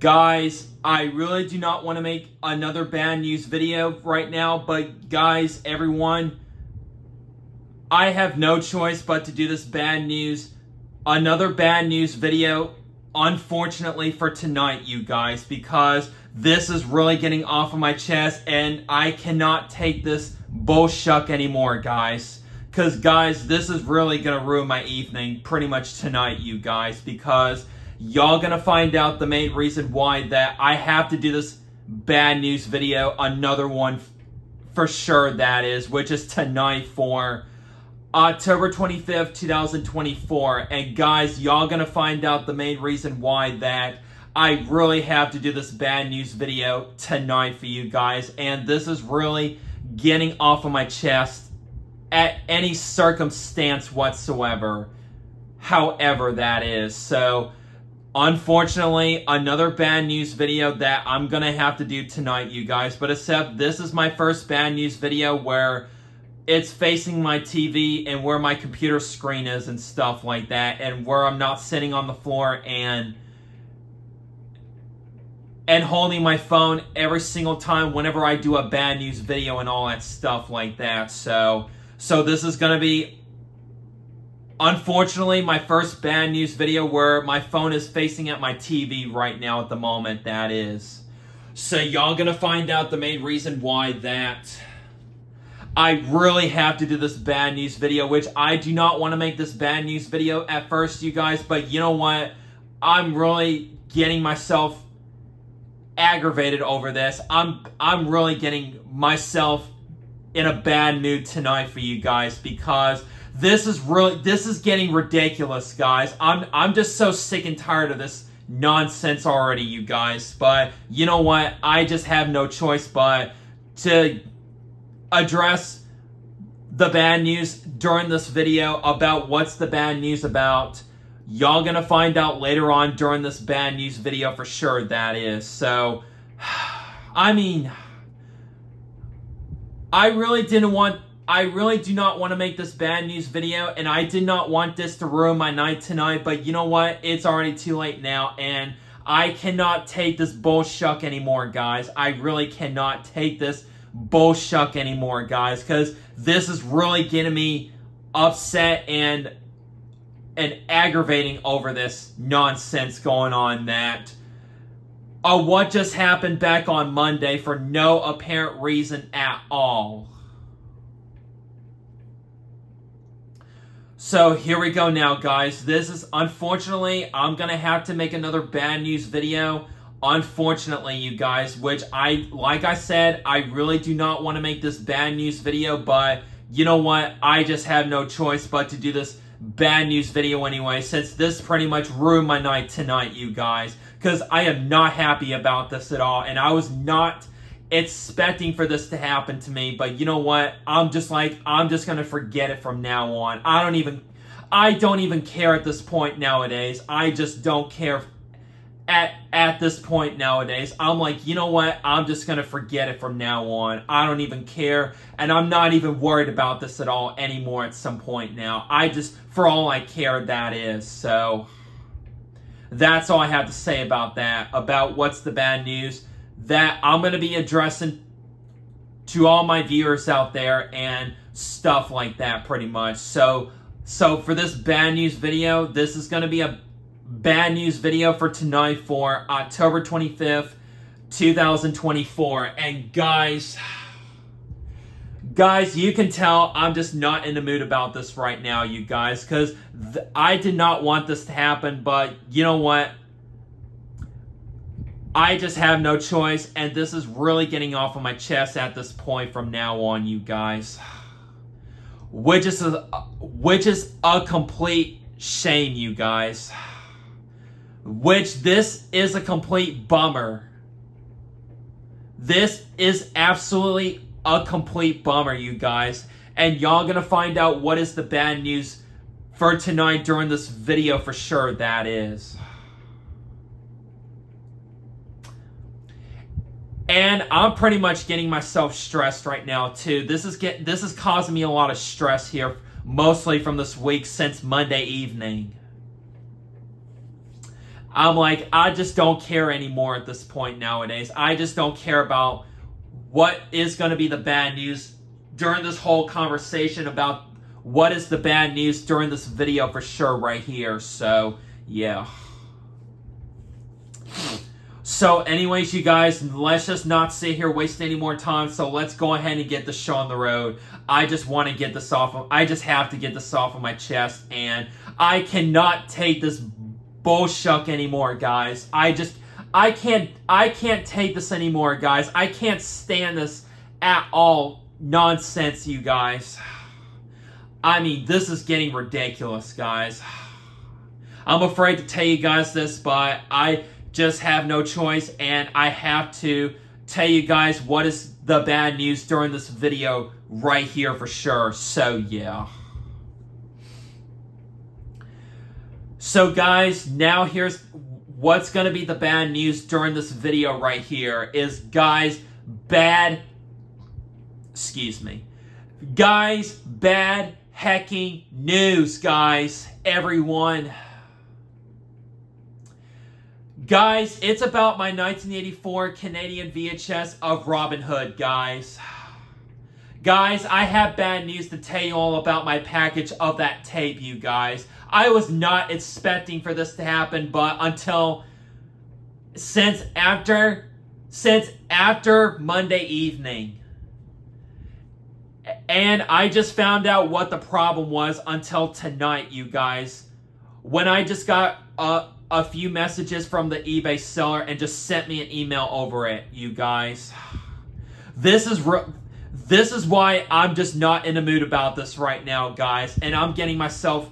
Guys, I really do not want to make another bad news video right now, but guys, everyone, I have no choice but to do this another bad news video, unfortunately for tonight, you guys, because this is really getting off of my chest and I cannot take this bullshuck anymore, guys. Because, guys, this is really going to ruin my evening pretty much tonight, you guys, because y'all going to find out the main reason why that I have to do this bad news video, another one for sure that is, which is tonight for October 25th, 2024. And guys, y'all going to find out the main reason why that I really have to do this bad news video tonight for you guys. And this is really getting off of my chest at any circumstance whatsoever, however that is. So, unfortunately, another bad news video that I'm going to have to do tonight, you guys. But except this is my first bad news video where it's facing my TV and where my computer screen is and stuff like that. And where I'm not sitting on the floor and holding my phone every single time whenever I do a bad news video and all that stuff like that. So this is going to be, unfortunately, my first bad news video where my phone is facing at my TV right now at the moment, that is. So y'all going to find out the main reason why that I really have to do this bad news video, which I do not want to make this bad news video at first, you guys, but you know what? I'm really getting myself aggravated over this. I'm really getting myself in a bad mood tonight for you guys because this is getting ridiculous, guys. I'm just so sick and tired of this nonsense already, you guys. But you know what? I just have no choice but to address the bad news during this video about what's the bad news about. Y'all gonna find out later on during this bad news video for sure, that is. So, I mean, I really do not want to make this bad news video, and I did not want this to ruin my night tonight, but you know what? It's already too late now, and I cannot take this bullshuck anymore, guys. I really cannot take this bullshuck anymore, guys, because this is really getting me upset and aggravating over this nonsense going on that what just happened back on Monday for no apparent reason at all. So here we go now, guys. This is, unfortunately, I'm going to have to make another bad news video. Unfortunately, you guys, which like I said, I really do not want to make this bad news video, but you know what? I just have no choice but to do this bad news video anyway, since this pretty much ruined my night tonight, you guys, because I am not happy about this at all, and I was not expecting for this to happen to me, but you know what? I'm just gonna forget it from now on. I don't even care at this point nowadays. I just don't care at this point nowadays. I'm like, you know what? I'm just gonna forget it from now on. I don't even care, and I'm not even worried about this at all anymore at some point now. For all I care, that is. So that's all I have to say about that, about what's the bad news that I'm going to be addressing to all my viewers out there and stuff like that, pretty much. So for this bad news video, this is going to be a bad news video for tonight for October 25th, 2024. And guys, you can tell I'm just not in the mood about this right now, you guys, because I did not want this to happen, but you know what? I just have no choice, and this is really getting off of my chest at this point from now on, you guys. Which is a complete shame, you guys. Which this is a complete bummer. This is absolutely a complete bummer, you guys. And y'all gonna find out what is the bad news for tonight during this video for sure, that is. And I'm pretty much getting myself stressed right now too. This is causing me a lot of stress here, mostly from this week since Monday evening. I'm like, I just don't care anymore at this point nowadays. I just don't care about what is going to be the bad news during this whole conversation about what is the bad news during this video for sure right here. So, yeah. So, anyways, you guys, let's just not sit here wasting any more time. So, let's go ahead and get the show on the road. I just want to get this off. I just have to get this off of my chest. And I cannot take this bullshuck anymore, guys. I can't take this anymore, guys. I can't stand this at all. Nonsense, you guys. I mean, this is getting ridiculous, guys. I'm afraid to tell you guys this, but I just have no choice, and I have to tell you guys what is the bad news during this video right here for sure. So, yeah. So, guys, now here's what's going to be the bad news during this video right here is, guys, bad hecking news, guys, everyone. Guys, it's about my 1984 Canadian VHS of Robin Hood, guys. Guys, I have bad news to tell you all about my package of that tape, you guys. I was not expecting for this to happen, but since after Monday evening. And I just found out what the problem was until tonight, you guys. When I just got a few messages from the eBay seller and just sent me an email over it, you guys. This is why I'm just not in the mood about this right now, guys. And I'm getting myself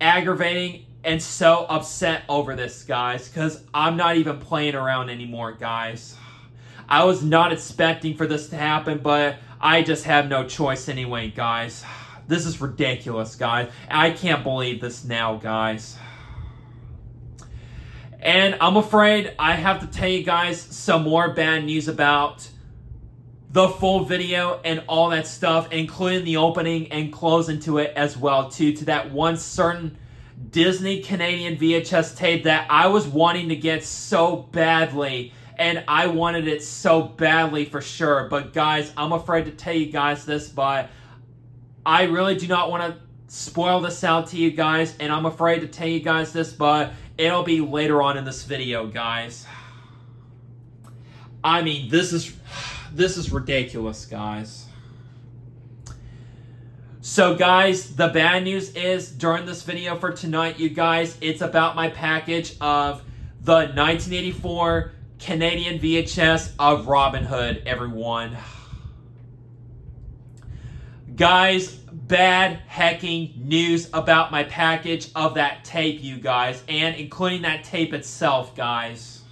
aggravating and so upset over this, guys. Because I'm not even playing around anymore, guys. I was not expecting for this to happen, but I just have no choice anyway, guys. This is ridiculous, guys. I can't believe this now, guys. And I'm afraid I have to tell you guys some more bad news about the full video and all that stuff, including the opening and closing to it as well, too, to that one certain Disney Canadian VHS tape that I was wanting to get so badly. And I wanted it so badly for sure. But guys, I'm afraid to tell you guys this, but I really do not want to spoil this out to you guys. And I'm afraid to tell you guys this, but it'll be later on in this video, guys. I mean, this is ridiculous, guys. So guys, the bad news is during this video for tonight, you guys, it's about my package of the 1984 Canadian VHS of Robin Hood, everyone. Guys, bad hecking news about my package of that tape, you guys, and including that tape itself, guys.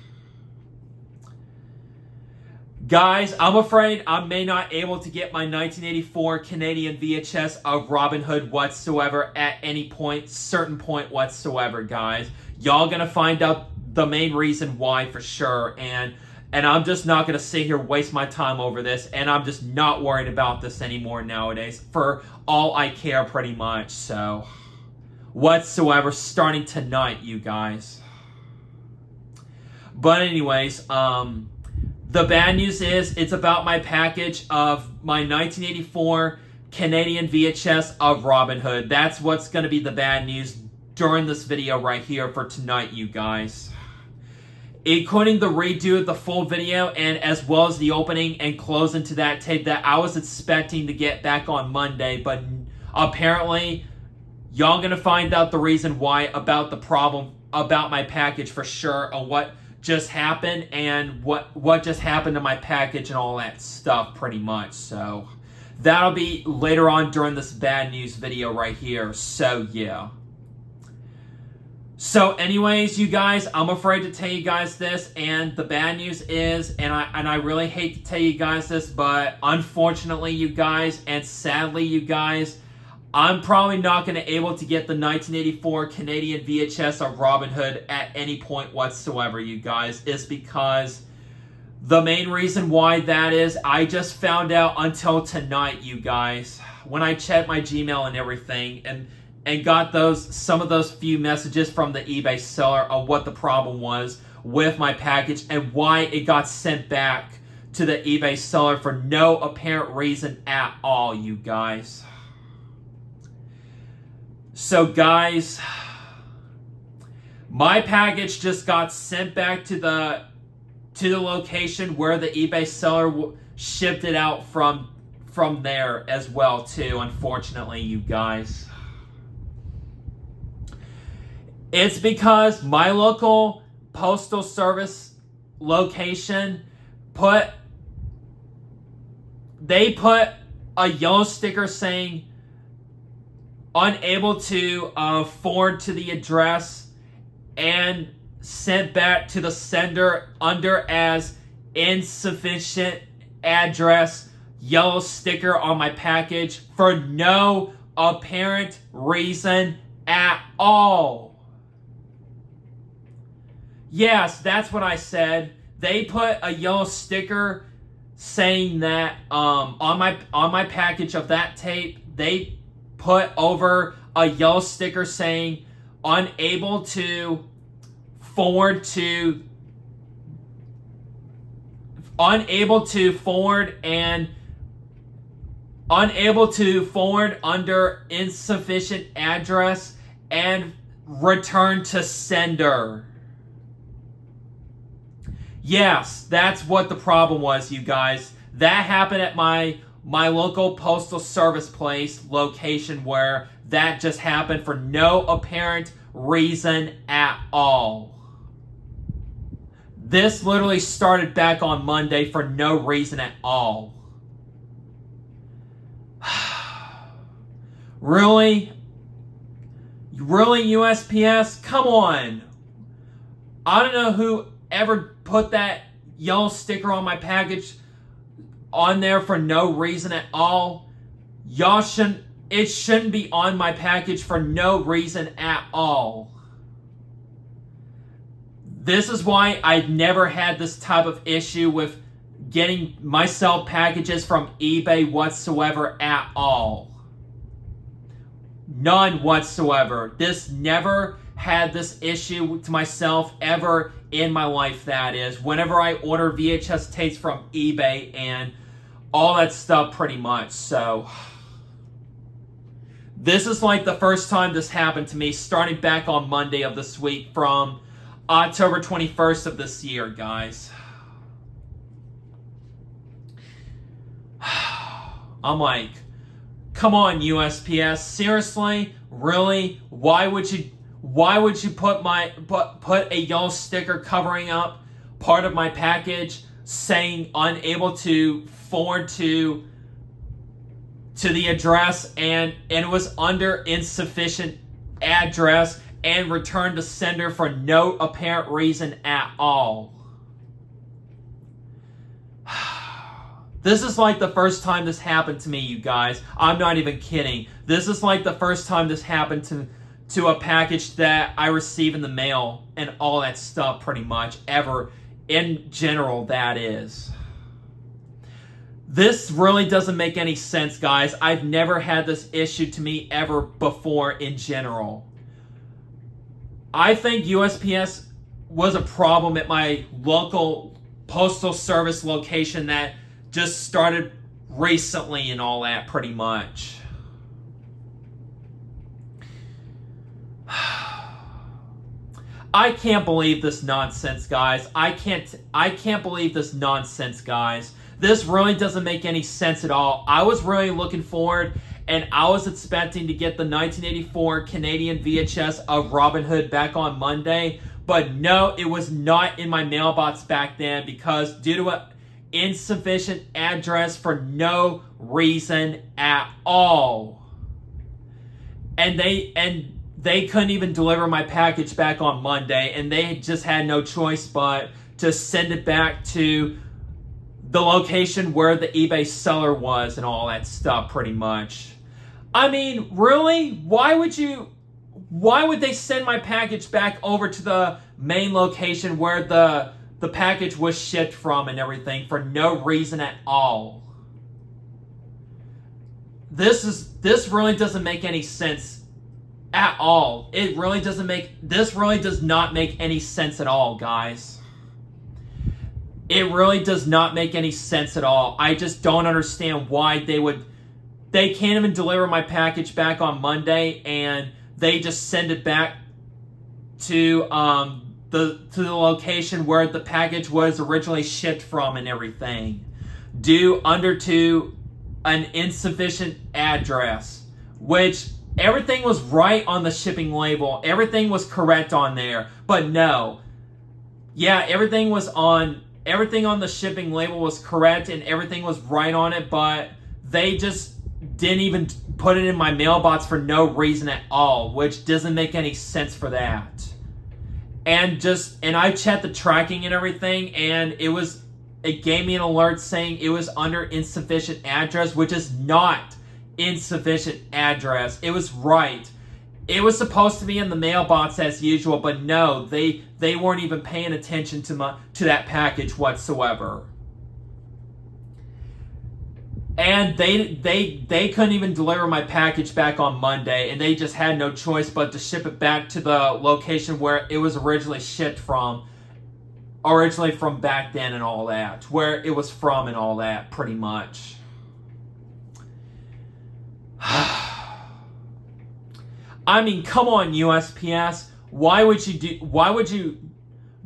Guys, I'm afraid I may not able to get my 1984 Canadian VHS of Robin Hood whatsoever at any certain point whatsoever, guys. Y'all gonna find out the main reason why for sure, and I'm just not going to sit here waste my time over this, and I'm just not worried about this anymore nowadays, for all I care pretty much, so, whatsoever, starting tonight, you guys. But anyways, the bad news is, it's about my package of my 1984 Canadian VHS of Robin Hood. That's what's going to be the bad news during this video right here for tonight, you guys. Including the redo of the full video and as well as the opening and closing to that tape that I was expecting to get back on Monday, but apparently y'all gonna find out the reason why about the problem about my package for sure, and what just happened and what just happened to my package and all that stuff pretty much. So that'll be later on during this bad news video right here. So yeah. So anyways, you guys, I'm afraid to tell you guys this, and the bad news is, and I really hate to tell you guys this, but unfortunately, you guys, and sadly, you guys, I'm probably not going to able to get the 1984 Canadian VHS of Robin Hood at any point whatsoever, you guys. It's because the main reason why that is, I just found out until tonight, you guys, when I checked my Gmail and everything, and got some of those few messages from the eBay seller of what the problem was with my package and why it got sent back to the eBay seller for no apparent reason at all, you guys. So guys, my package just got sent back to the location where the eBay seller shipped it out from there as well too, unfortunately, you guys. It's because my local postal service location put a yellow sticker saying unable to forward to the address and sent back to the sender under as insufficient address, yellow sticker on my package for no apparent reason at all. Yes, that's what I said. They put a yellow sticker saying that on my package of that tape, they put over a yellow sticker saying unable to forward under insufficient address and return to sender. Yes, that's what the problem was, you guys. That happened at my local postal service place location where that just happened for no apparent reason at all. This literally started back on Monday for no reason at all. Really? Really, USPS? Come on. I don't know who ever put that yellow sticker on my package on there for no reason at all. It shouldn't be on my package for no reason at all. This is why I've never had this type of issue with getting myself packages from eBay whatsoever at all. None whatsoever. This never had this issue to myself ever in my life, that is. Whenever I order VHS tapes from eBay and all that stuff pretty much. So this is like the first time this happened to me, starting back on Monday of this week from October 21st of this year, guys. I'm like, come on, USPS, seriously? Really? Why would you put a yellow sticker covering up part of my package saying unable to forward to the address and it was under insufficient address and returned to sender for no apparent reason at all? This is like the first time this happened to me, you guys. I'm not even kidding. This is like the first time this happened to a package that I receive in the mail and all that stuff pretty much ever in general, that is. This really doesn't make any sense, guys. I've never had this issue to me ever before in general. I think USPS was a problem at my local postal service location that just started recently and all that pretty much. I can't believe this nonsense, guys. I can't believe this nonsense, guys. This really doesn't make any sense at all. I was really looking forward and I was expecting to get the 1984 Canadian VHS of Robin Hood back on Monday, but no, it was not in my mailbox back then because due to an insufficient address for no reason at all. And they couldn't even deliver my package back on Monday, and they just had no choice but to send it back to the location where the eBay seller was and all that stuff pretty much. I mean, really? Why would they send my package back over to the main location where the package was shipped from and everything for no reason at all? This really doesn't make any sense At all. It really doesn't make, this really does not make any sense at all, guys. It really does not make any sense at all. I just don't understand why they can't even deliver my package back on Monday, and they just send it back to the location where the package was originally shipped from and everything, due under to an insufficient address, which everything was right on the shipping label. Everything was correct on there, but no. Yeah, everything on the shipping label was correct and everything was right on it, but they just didn't even put it in my mailbox for no reason at all, which doesn't make any sense for that. And I checked the tracking and everything, and it gave me an alert saying it was under insufficient address, which is not insufficient address. It was right. It was supposed to be in the mailbox as usual, but no, they weren't even paying attention to that package whatsoever. And they couldn't even deliver my package back on Monday, and they just had no choice but to ship it back to the location where it was originally shipped from. Originally from back then and all that. Where it was from and all that, pretty much. I mean, come on, USPS. Why would you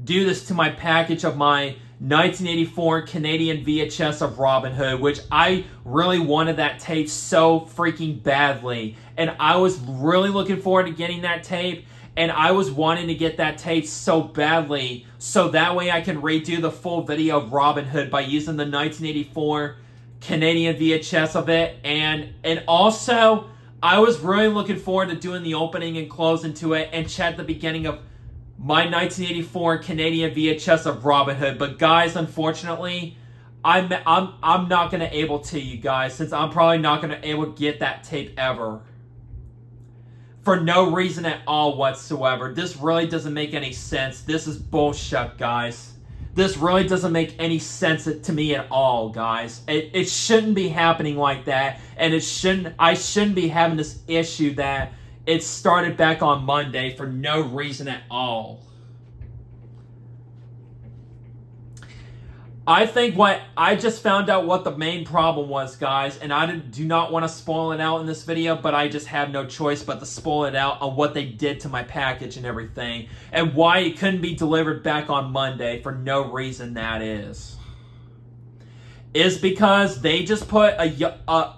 do this to my package of my 1984 Canadian VHS of Robin Hood, which I really wanted that tape so freaking badly. And I was really looking forward to getting that tape, and I was wanting to get that tape so badly, so that way I can redo the full video of Robin Hood by using the 1984 Canadian VHS of it. And also, I was really looking forward to doing the opening and closing to it and chat the beginning of my 1984 Canadian VHS of Robin Hood. But guys, unfortunately, I'm not going to able to, you guys, since I'm probably not going to able to get that tape ever. For no reason at all whatsoever. This really doesn't make any sense. This is bullshit, guys. This really doesn't make any sense to me at all, guys. It shouldn't be happening like that, and I shouldn't be having this issue that it started back on Monday for no reason at all. I think I just found out what the main problem was, guys, and I do not want to spoil it out in this video, but I just have no choice but to spoil it out on what they did to my package and everything, and why it couldn't be delivered back on Monday for no reason. That is because they just put a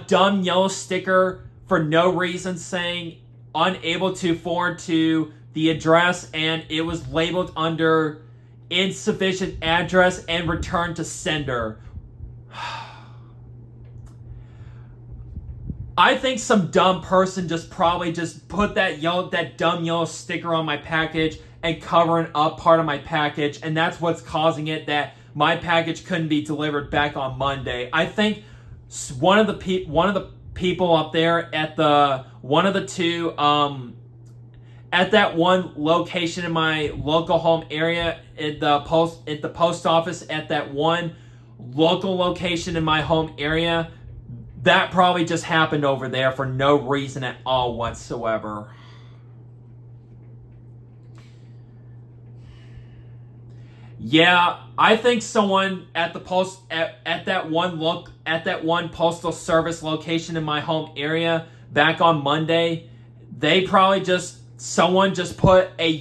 dumb yellow sticker for no reason saying unable to forward to the address, and it was labeled under insufficient address and return to sender. I think some dumb person probably put that dumb yellow sticker on my package and covering up part of my package, and that's what's causing it that my package couldn't be delivered back on Monday. I think one of the people up there at at that one location in my local home area, at the post office, at that one local location in my home area, that probably just happened over there for no reason at all whatsoever. Yeah, I think someone at that one postal service location in my home area back on Monday, someone just put a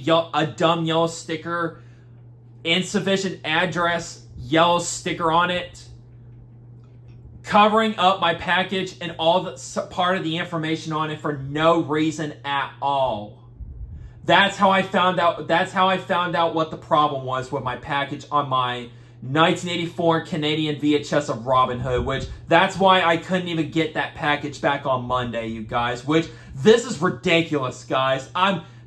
dumb yellow sticker, insufficient address yellow sticker on it, covering up my package and all the part of the information on it for no reason at all. That's how I found out. That's how I found out what the problem was with my package on my 1984 Canadian VHS of Robin Hood, which that's why I couldn't even get that package back on Monday, you guys, which this is ridiculous, guys.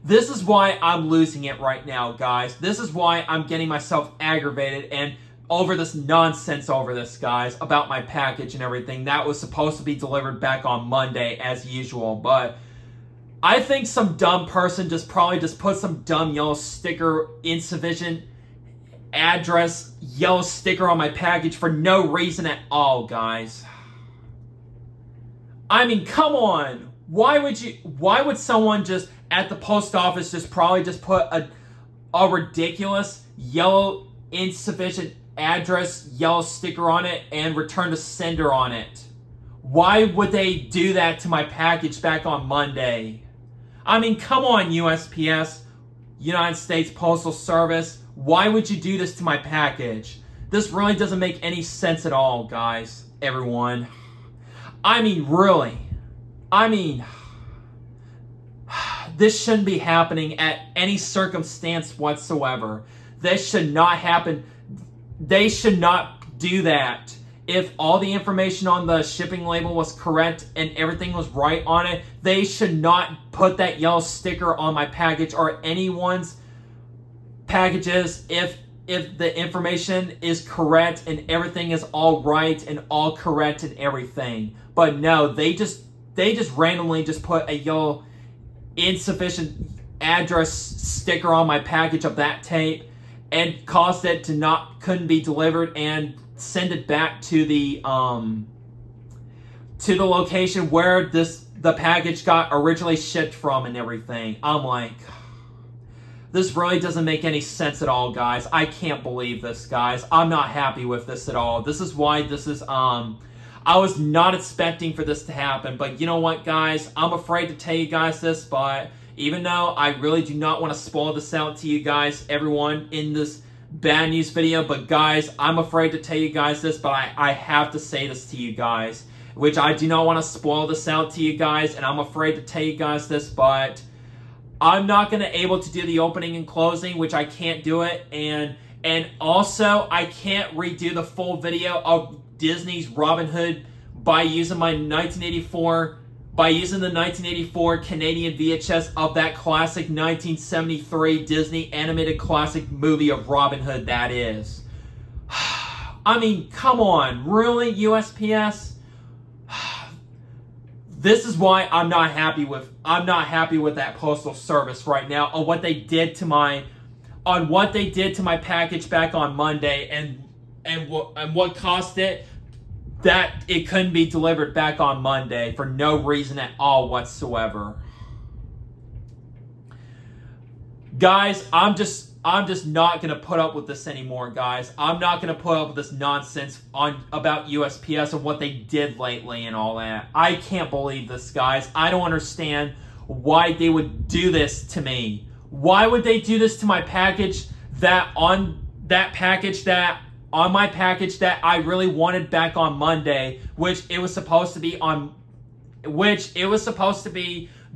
This is why I'm losing it right now, guys. This is why I'm getting myself aggravated and over this nonsense over this, guys, about my package and everything. That was supposed to be delivered back on Monday as usual, but I think some dumb person probably put some dumb yellow sticker, insufficient address yellow sticker on my package for no reason at all, guys. I mean, come on. Why would someone just at the post office just probably just put a ridiculous yellow insufficient address yellow sticker on it and return to sender on it? Why would they do that to my package back on Monday? I mean, come on, USPS, United States Postal Service. Why would you do this to my package? This really doesn't make any sense at all, guys, everyone. I mean, really. I mean, this shouldn't be happening at any circumstance whatsoever. This should not happen. They should not do that. If all the information on the shipping label was correct and everything was right on it, they should not put that yellow sticker on my package or anyone's packages if the information is correct and everything is all right and all correct and everything. But no, they just randomly just put a yellow insufficient address sticker on my package of that tape and caused it to couldn't be delivered and send it back to the location where the package got originally shipped from and everything. I'm like, this really doesn't make any sense at all, guys. I can't believe this, guys. I'm not happy with this at all. This is why this is I was not expecting for this to happen, but you know what, guys? I'm afraid to tell you guys this, but even though I really do not want to spoil this out to you guys, everyone, in this bad news video, but guys, I'm afraid to tell you guys this, but I have to say this to you guys, which I do not want to spoil this out to you guys, and I'm afraid to tell you guys this, but I'm not going to able to do the opening and closing, which I can't do it, and also I can't redo the full video of Disney's Robin Hood by using the 1984 Canadian VHS of that classic 1973 Disney animated classic movie of Robin Hood, that is. I mean, come on, really, USPS? This is why I'm not happy with that postal service right now on what they did to my package back on Monday and what caused it that it couldn't be delivered back on Monday for no reason at all whatsoever. Guys, I'm just not going to put up with this anymore, guys. I'm not going to put up with this nonsense about USPS and what they did lately and all that. I can't believe this, guys. I don't understand why they would do this to me. Why would they do this to my package on my package that I really wanted back on Monday, which it was supposed to be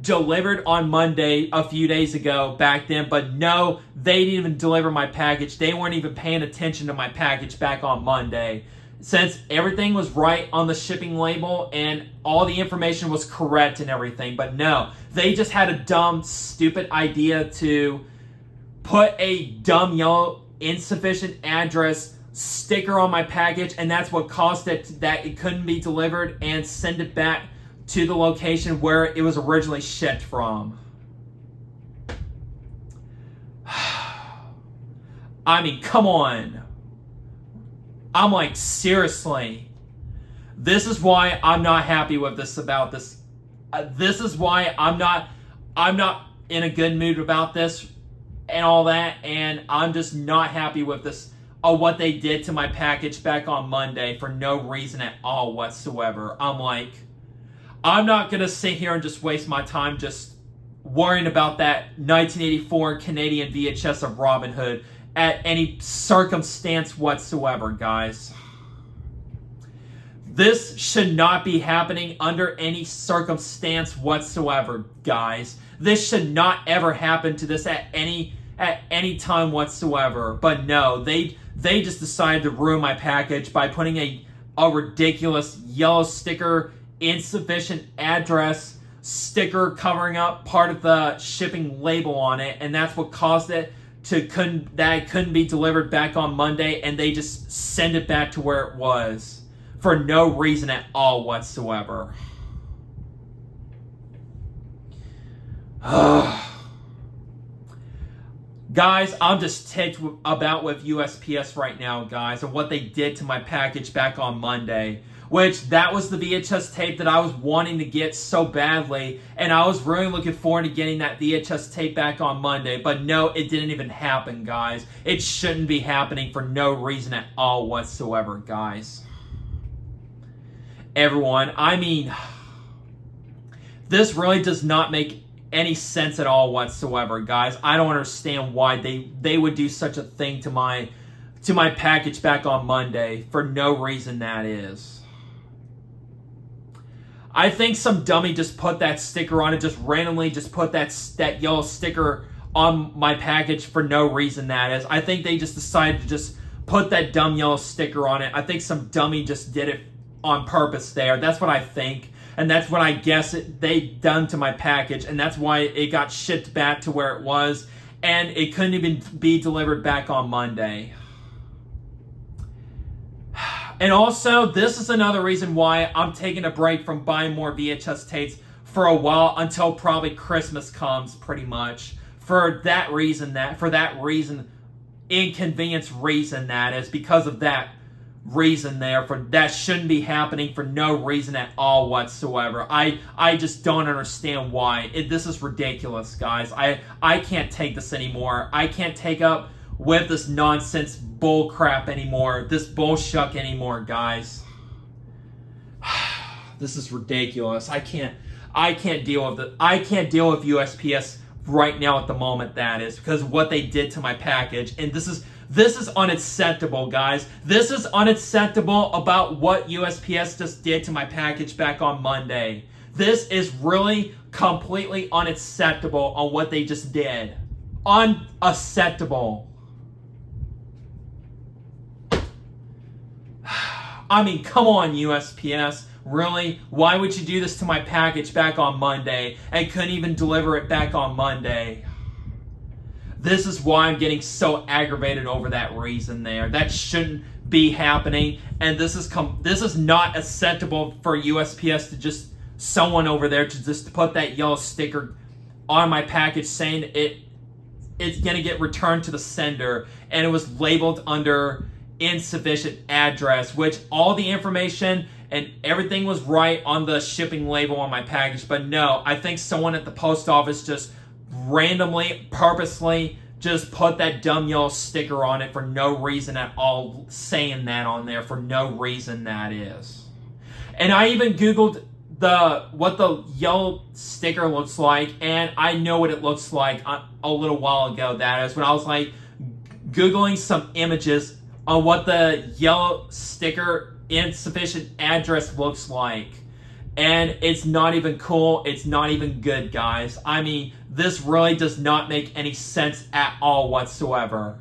delivered on Monday a few days ago back then, but no, they didn't even deliver my package. They weren't even paying attention to my package back on Monday. Since everything was right on the shipping label and all the information was correct and everything, but no, they just had a dumb, stupid idea to put a dumb yellow insufficient address sticker on my package, and that's what caused it that it couldn't be delivered and send it back to the location where it was originally shipped from. I mean, come on. I'm like, seriously. This is why I'm not happy with this about this. This is why I'm not in a good mood about this and all that, and I'm just not happy with this what they did to my package back on Monday for no reason at all whatsoever. I'm like, I'm not going to sit here and just waste my time just worrying about that 1984 Canadian VHS of Robin Hood at any circumstance whatsoever, guys. This should not be happening under any circumstance whatsoever, guys. This should not ever happen to this at any time whatsoever. But no, they just decided to ruin my package by putting a ridiculous yellow sticker, insufficient address sticker covering up part of the shipping label on it, and that's what caused it that it couldn't be delivered back on Monday, and they just send it back to where it was for no reason at all whatsoever. Guys, I'm just ticked about with USPS right now, guys, and what they did to my package back on Monday. which that was the VHS tape that I was wanting to get so badly, and I was really looking forward to getting that VHS tape back on Monday, but no, it didn't even happen, guys. It shouldn't be happening for no reason at all whatsoever, guys. Everyone, I mean, this really does not make any sense at all whatsoever, guys. I don't understand why they would do such a thing to my package back on Monday for no reason, that is. I think some dummy just put that sticker on it, just randomly just put that yellow sticker on my package for no reason, that is. I think they just decided to just put that dumb yellow sticker on it. I think some dummy just did it on purpose there. That's what I think. And that's what I guess they done to my package. And that's why it got shipped back to where it was. And it couldn't even be delivered back on Monday. And also, this is another reason why I'm taking a break from buying more VHS tapes for a while until probably Christmas comes, pretty much. For that reason, inconvenience reason, that is, because of that reason there, for that shouldn't be happening for no reason at all whatsoever. I just don't understand why. This is ridiculous, guys. I can't take this anymore. I can't take up with this nonsense bull crap anymore. This bullshuck anymore, guys. This is ridiculous. I can't deal with it. I can't deal with USPS right now at the moment, that is, because of what they did to my package. And this is unacceptable, guys. This is unacceptable about what USPS just did to my package back on Monday. This is really completely unacceptable on what they just did. Unacceptable. I mean, come on, USPS. Really? Why would you do this to my package back on Monday and couldn't even deliver it back on Monday? This is why I'm getting so aggravated over that reason there. That shouldn't be happening. And this is not acceptable for USPS to just, someone over there to just put that yellow sticker on my package saying it's going to get returned to the sender. And it was labeled under insufficient address, which all the information and everything was right on the shipping label on my package. But no, I think someone at the post office just randomly, purposely just put that dumb yellow sticker on it for no reason at all, saying that on there for no reason, that is. And I even Googled what the yellow sticker looks like, and I know what it looks like a little while ago, that is, when I was like Googling some images on what the yellow sticker insufficient address looks like. And it's not even cool. It's not even good, guys. I mean, this really does not make any sense at all whatsoever.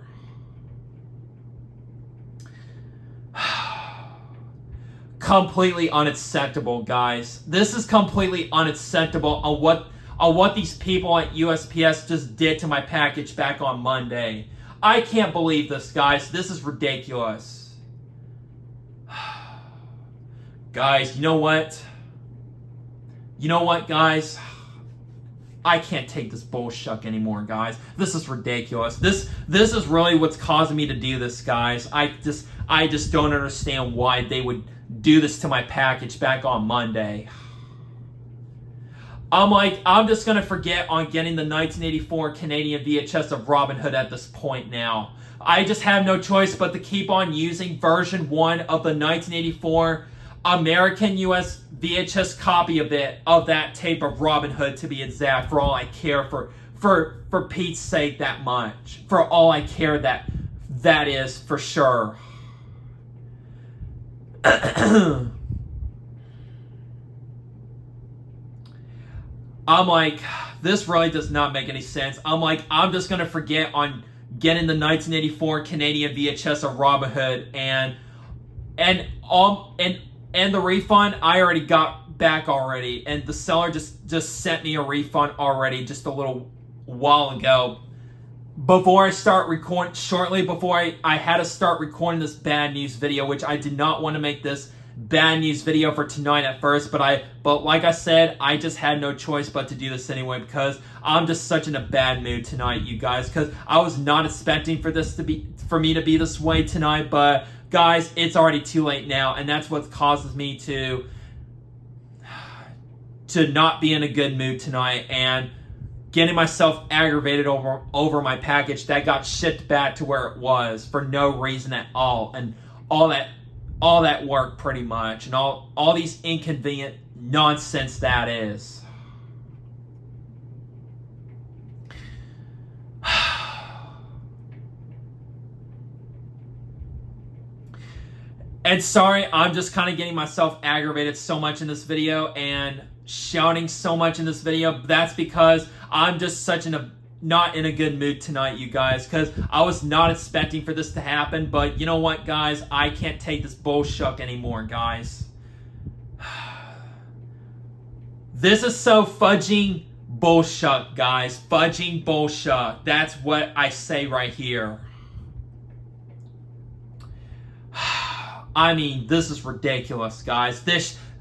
Completely unacceptable, guys. This is completely unacceptable on what these people at USPS just did to my package back on Monday. I can't believe this, guys. This is ridiculous. Guys, you know what? You know what, guys? I can't take this bullshuck anymore, guys. This is ridiculous. This is really what's causing me to do this, guys. I just don't understand why they would do this to my package back on Monday. I'm just going to forget on getting the 1984 Canadian VHS of Robin Hood at this point now. I just have no choice but to keep on using version 1 of the 1984 American US VHS copy of that tape of Robin Hood, to be exact, for all I care, for Pete's sake, that much. For all I care, that is, for sure. I'm like, this really does not make any sense. I'm like, I'm just going to forget on getting the 1984 Canadian VHS of Robin Hood, and the refund I already got back already, and the seller just sent me a refund already just a little while ago. Before I start recording, shortly before I had to start recording this bad news video, which I did not want to make this bad news video for tonight at first, but like I said, I just had no choice but to do this anyway, because I'm just such in a bad mood tonight, you guys, because I was not expecting for me to be this way tonight, but guys, it's already too late now, and that's what causes me to not be in a good mood tonight and getting myself aggravated over my package that got shipped back to where it was for no reason at all, and all that work pretty much, and all these inconvenient nonsense that is. And sorry, I'm just kind of getting myself aggravated so much in this video and shouting so much in this video. That's because I'm just not in a good mood tonight, you guys, because I was not expecting for this to happen. But you know what, guys? I can't take this bullshit anymore, guys. This is so fudging bullshit, guys. Fudging bullshit. That's what I say right here. I mean, this is ridiculous, guys.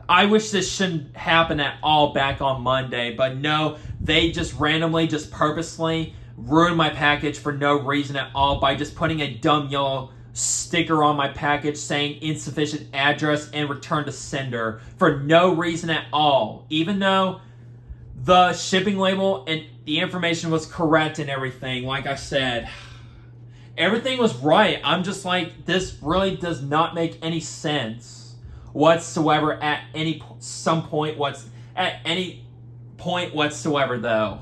I wish this shouldn't happen at all back on Monday, but no, they just randomly, just purposely ruined my package for no reason at all by just putting a dumb yellow sticker on my package saying insufficient address and return to sender for no reason at all, even though the shipping label and the information was correct and everything. Like I said, everything was right. I'm just like, this really does not make any sense whatsoever at any point whatsoever, though.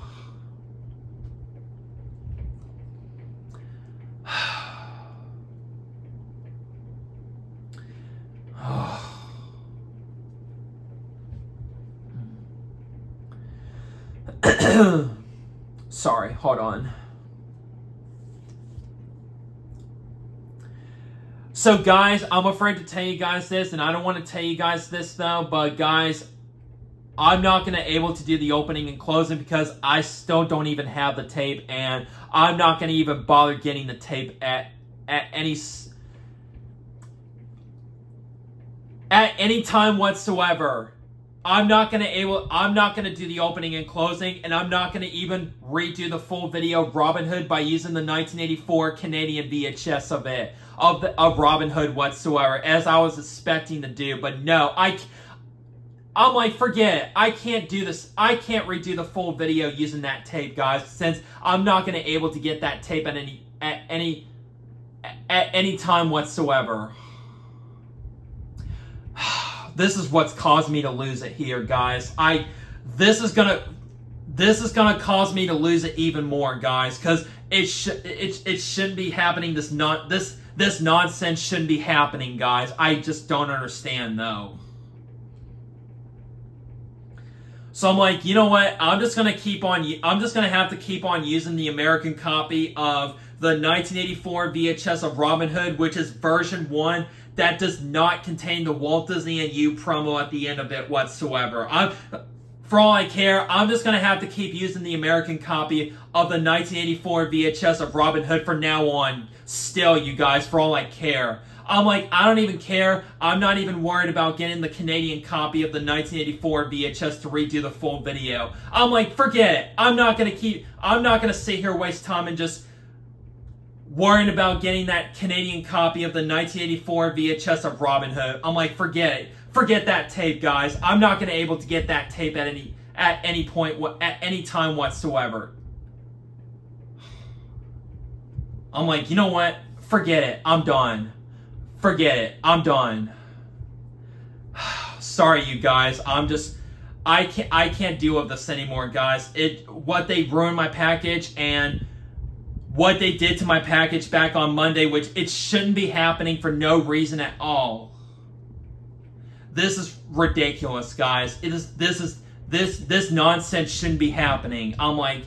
Sorry, hold on. So guys, I'm afraid to tell you guys this, and I don't want to tell you guys this though, but guys, I'm not going to able to do the opening and closing because I still don't even have the tape, and I'm not going to even bother getting the tape at any time whatsoever. I'm not going to do the opening and closing, and I'm not going to even redo the full video of Robin Hood by using the 1984 Canadian VHS of Robin Hood whatsoever, as I was expecting to do. But no, I'm like, forget it. I can't do this. I can't redo the full video using that tape, guys, since I'm not going to able to get that tape at any time whatsoever. This is what's caused me to lose it here, guys. This is gonna cause me to lose it even more, guys, because it shouldn't be happening. This nonsense shouldn't be happening, guys. I just don't understand, though. So I'm like, you know what? I'm just gonna have to keep on using the American copy of the 1984 VHS of Robin Hood, which is version 1. That does not contain the Walt Disney and You promo at the end of it whatsoever. For all I care, I'm just going to have to keep using the American copy of the 1984 VHS of Robin Hood from now on. Still, you guys, for all I care. I'm like, I don't even care. I'm not even worried about getting the Canadian copy of the 1984 VHS to redo the full video. I'm like, forget it. I'm not going to sit here waste time and just worrying about getting that Canadian copy of the 1984 VHS of Robin Hood. I'm like, forget it. Forget that tape, guys. I'm not going to able to get that tape at any point, at any time whatsoever. I'm like, you know what? Forget it. I'm done. Forget it. I'm done. Sorry, you guys. I can't deal with this anymore, guys. What they ruined my package and what they did to my package back on Monday, which it shouldn't be happening for no reason at all. This is ridiculous, guys. This nonsense shouldn't be happening. I'm like,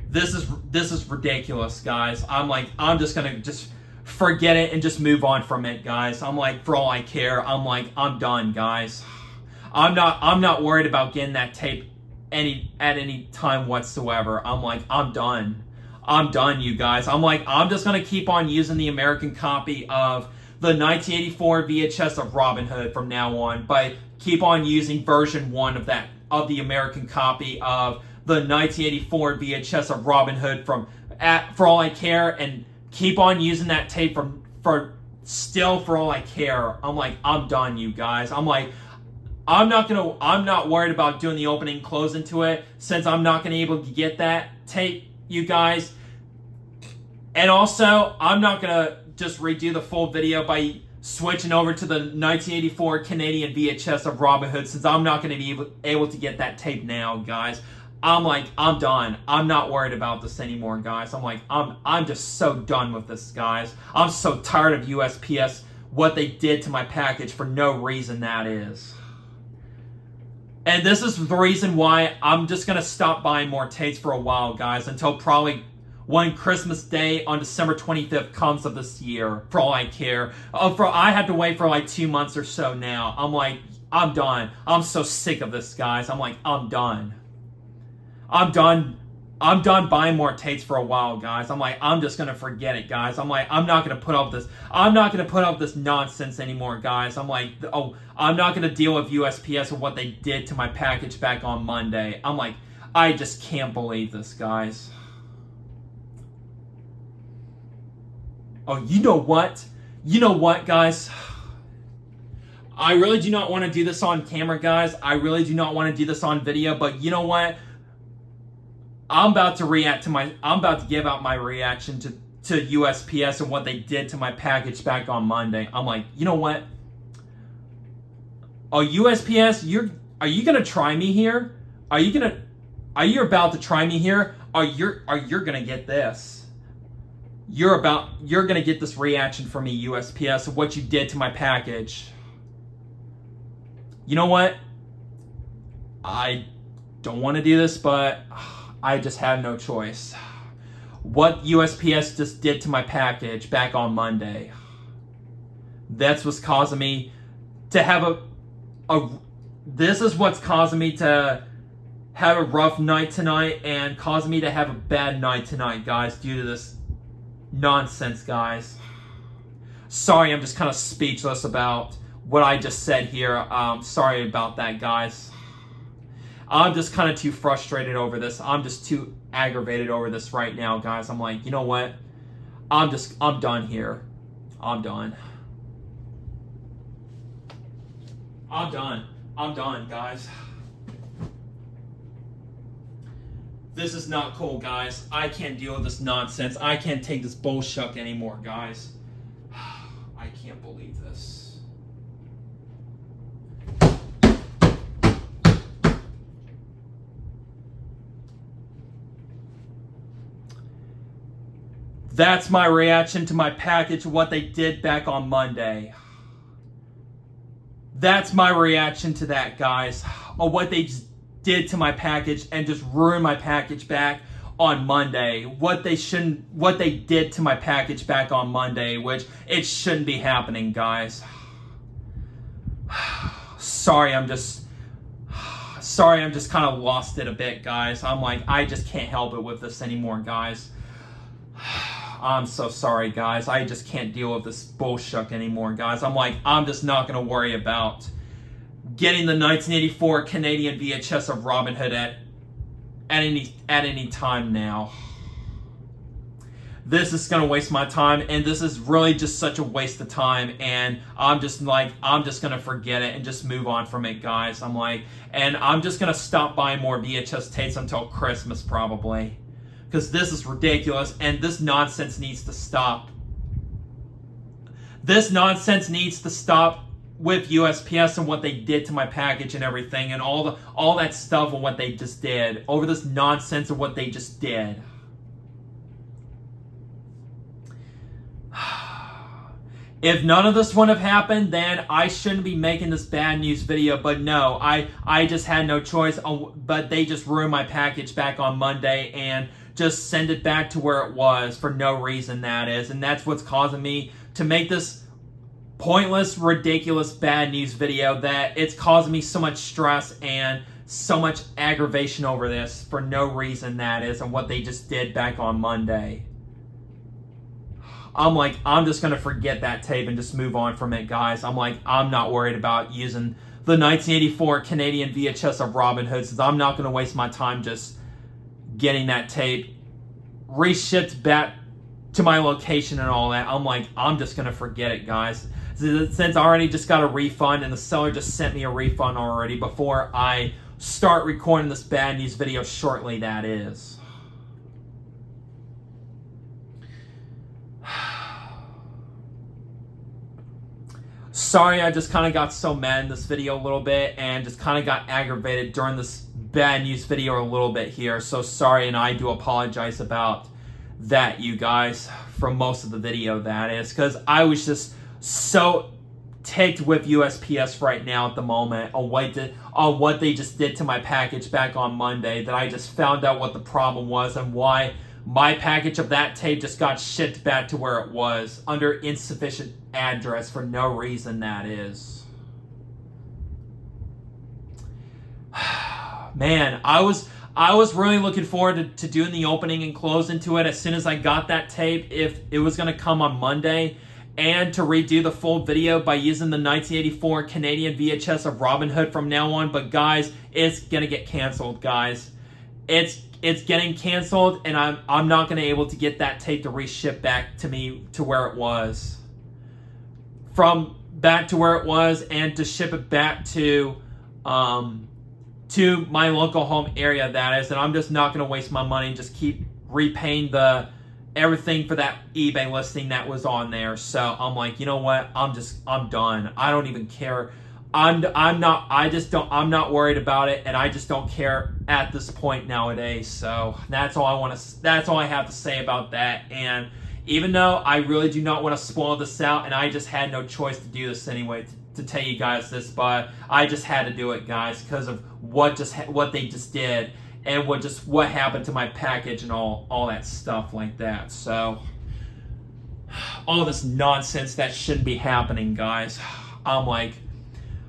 this is ridiculous, guys. I'm like, I'm just gonna forget it and just move on from it, guys. I'm like, for all I care, I'm like, I'm done, guys. I'm not worried about getting that tape at any time whatsoever. I'm like, I'm done. I'm done, you guys. I'm like, I'm just going to keep on using the American copy of the 1984 VHS of Robin Hood from now on, but keep on using version 1 of the American copy of the 1984 VHS of Robin Hood for all I care, and keep on using that tape for still, for all I care, I'm like, I'm done, you guys. I'm like, I'm not worried about doing the opening closing to it, since I'm not going to be able to get that tape, you guys. And also, I'm not going to just redo the full video by switching over to the 1984 Canadian VHS of Robin Hood, since I'm not going to be able to get that tape now, guys. I'm like, I'm done. I'm not worried about this anymore, guys. I'm like, I'm just so done with this, guys. I'm so tired of USPS, what they did to my package for no reason, that is. And this is the reason why I'm just going to stop buying more tapes for a while, guys, until probably when Christmas Day on December 25th comes of this year, for all I care. I had to wait for like 2 months or so now. I'm like, I'm done. I'm so sick of this, guys. I'm like, I'm done. I'm done buying more tapes for a while, guys. I'm like, I'm just going to forget it, guys. I'm like, I'm not going to put up this. I'm not going to put up this nonsense anymore, guys. I'm like, oh, I'm not going to deal with USPS and what they did to my package back on Monday. I'm like, I just can't believe this, guys. Oh, you know what? You know what, guys? I really do not want to do this on camera, guys. I really do not want to do this on video, but you know what? I'm about to give out my reaction to USPS and what they did to my package back on Monday. I'm like, you know what? Oh, USPS, are you gonna try me here? Are you about to try me here? You're gonna get this. You're gonna get this reaction from me, USPS, of what you did to my package. You know what? I don't want to do this, but I just have no choice. What USPS just did to my package back on Monday, that's what's causing me to have this is what's causing me to have a rough night tonight and causing me to have a bad night tonight, guys, due to this nonsense, guys. Sorry, I'm just kind of speechless about what I just said here. Sorry about that, guys. I'm just kind of too frustrated over this. I'm just too aggravated over this right now, guys. I'm like, you know what? I'm done here. I'm done. I'm done. I'm done, guys. This is not cool, guys. I can't deal with this nonsense. I can't take this bullshit anymore, guys. I can't believe this. That's my reaction to my package, what they did back on Monday. That's my reaction to that, guys. Or what they just did to my package and just ruined my package back on Monday. What they did to my package back on Monday, which it shouldn't be happening, guys. Sorry, I'm just kind of lost it a bit, guys. I'm like, I just can't help it with this anymore, guys. I'm so sorry, guys. I just can't deal with this bullshit anymore, guys. I'm like, I'm just not going to worry about getting the 1984 Canadian VHS of Robin Hood at any time now. This is going to waste my time, and this is really just such a waste of time, and I'm just going to forget it and just move on from it, guys. I'm like, and I'm just going to stop buying more VHS tapes until Christmas, probably. Because this is ridiculous, and this nonsense needs to stop. This nonsense needs to stop with USPS and what they did to my package and everything, and all that stuff and what they just did. Over this nonsense of what they just did. If none of this would have happened, then I shouldn't be making this bad news video. But no, I just had no choice. But they just ruined my package back on Monday and just send it back to where it was for no reason, that is. And that's what's causing me to make this pointless, ridiculous, bad news video, that it's causing me so much stress and so much aggravation over this for no reason, that is, and what they just did back on Monday. I'm like, I'm just going to forget that tape and just move on from it, guys. I'm like, I'm not worried about using the 1984 Canadian VHS of Robin Hood, since I'm not going to waste my time just getting that tape reshipped back to my location and all that. I'm like, I'm just gonna forget it, guys. Since I already just got a refund and the seller just sent me a refund already before I start recording this bad news video shortly, that is. Sorry, I just kind of got so mad in this video a little bit and just kind of got aggravated during this bad news video a little bit here. So sorry, and I do apologize about that, you guys, for most of the video, that is, because I was just so ticked with USPS right now at the moment on what they just did to my package back on Monday, that I just found out what the problem was and why my package of that tape just got shipped back to where it was under insufficient address for no reason, that is. Man, I was really looking forward to doing the opening and closing to it as soon as I got that tape, if it was going to come on Monday, and to redo the full video by using the 1984 Canadian VHS of Robin Hood from now on. But guys, it's going to get canceled, guys. It's getting canceled, and I'm not going to be able to get that tape to reship back to me to where it was. Back to where it was, and to ship it back to my local home area, that is. And I'm just not going to waste my money and just keep repaying everything for that eBay listing that was on there. So I'm like, you know what? I'm done. I don't even care. I'm not worried about it, and I just don't care at this point nowadays. So that's all I have to say about that. And even though I really do not want to spoil this out, and I just had no choice to do this anyway, to tell you guys this, but I just had to do it, guys, because of what they just did, and what happened to my package and all that stuff like that. So all this nonsense that shouldn't be happening, guys. I'm like,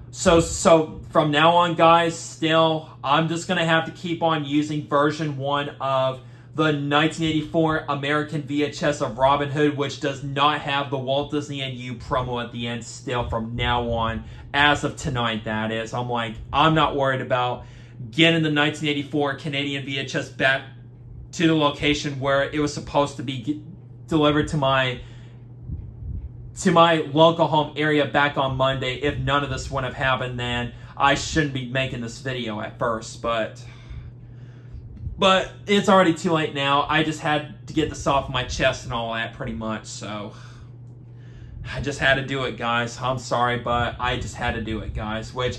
so from now on, guys, still, I'm just gonna have to keep on using version 1 of the 1984 American VHS of Robin Hood, which does not have the Walt Disney and You promo at the end still from now on, as of tonight, that is. I'm like, I'm not worried about getting the 1984 Canadian VHS back to the location where it was supposed to be delivered to my local home area back on Monday. If none of this would have happened, then I shouldn't be making this video at first, but it's already too late now. I just had to get this off my chest and all that, pretty much, so I just had to do it, guys. I'm sorry, but I just had to do it, guys, which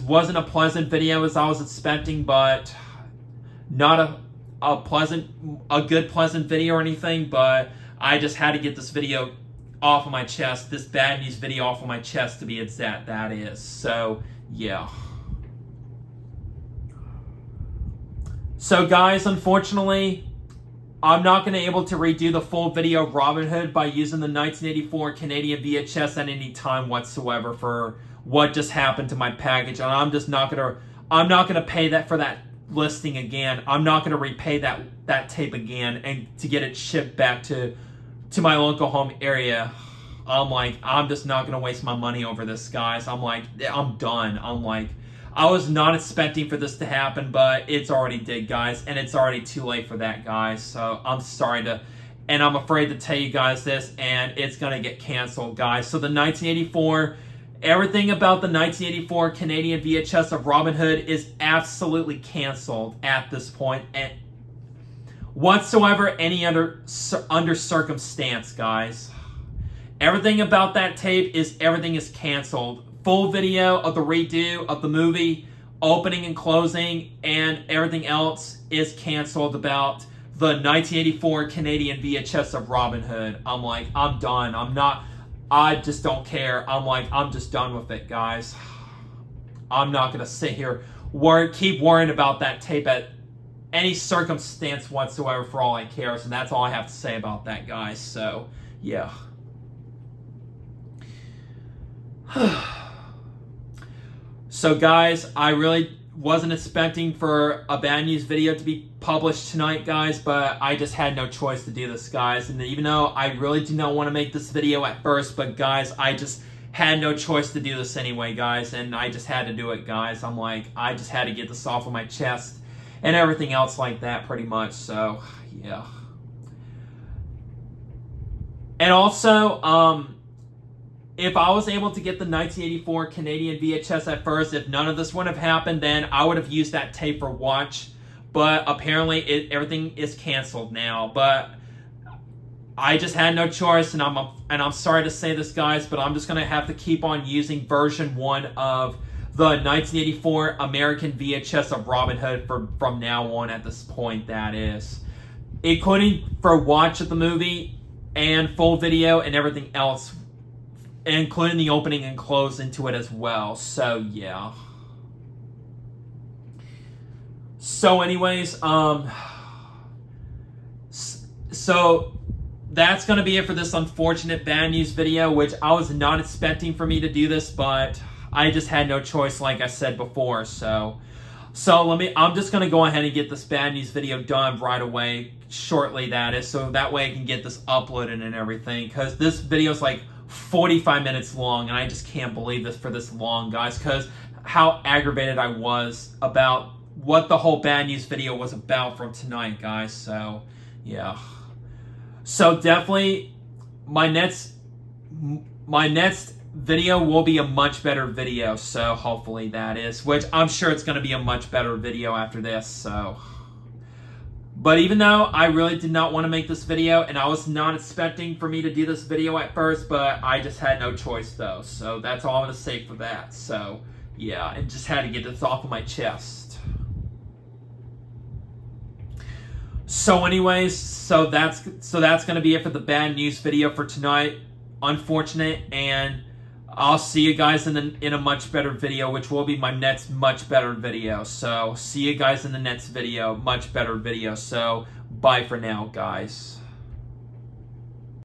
wasn't a pleasant video as I was expecting, but not a good pleasant video or anything, but I just had to get this video off of my chest, this bad news video off of my chest, to be exact, that is. So, yeah. So, guys, unfortunately, I'm not going to be able to redo the full video of Robin Hood by using the 1984 Canadian VHS at any time whatsoever for what just happened to my package. And I'm not going to pay that for that listing again. I'm not going to repay that tape again and to get it shipped back to my local home area. I'm like, I'm just not going to waste my money over this, guys. I'm like, I'm done. I'm like, I was not expecting for this to happen, but it's already did, guys, and it's already too late for that, guys. So I'm sorry and I'm afraid to tell you guys this, and it's going to get canceled, guys. So the 1984, everything about the 1984 Canadian VHS of Robin Hood is absolutely canceled at this point, and whatsoever any under circumstance, guys. Everything about that tape everything is canceled. Full video of the redo of the movie, opening and closing, and everything else is canceled about the 1984 Canadian VHS of Robin Hood. I'm like, I'm done. I just don't care. I'm like, I'm just done with it, guys. I'm not going to sit here, keep worrying about that tape at any circumstance whatsoever for all I care. So that's all I have to say about that, guys. So, yeah. So, guys, I really wasn't expecting for a bad news video to be published tonight, guys, but I just had no choice to do this, guys. And even though I really did not want to make this video at first, but, guys, I just had no choice to do this anyway, guys, and I just had to do it, guys. I'm like, I just had to get this off of my chest and everything else like that, pretty much. So, yeah. And also, if I was able to get the 1984 Canadian VHS at first, if none of this would have happened, then I would have used that tape for watch. But apparently, everything is canceled now. But I just had no choice, and I'm sorry to say this, guys, but I'm just gonna have to keep on using version 1 of the 1984 American VHS of Robin Hood from now on. At this point, that is, including for watch of the movie and full video and everything else, including the opening and close into it as well. So yeah. So anyways, so that's going to be it for this unfortunate bad news video, which I was not expecting for me to do this, but I just had no choice, like I said before. So I'm just going to go ahead and get this bad news video done right away, shortly that is, so that way I can get this uploaded and everything, because this video is like 45 minutes long, and I just can't believe this for this long, guys, because how aggravated I was about what the whole bad news video was about from tonight, guys. So yeah. So definitely my next video will be a much better video, so hopefully that is, which I'm sure it's going to be a much better video after this. So, but even though I really did not want to make this video, and I was not expecting for me to do this video at first, but I just had no choice though, so that's all I'm going to say for that. So yeah, I just had to get this off of my chest. So anyways, so that's going to be it for the bad news video for tonight. Unfortunate, and I'll see you guys in a much better video, which will be my next much better video. So see you guys in the next video, much better video. So bye for now, guys.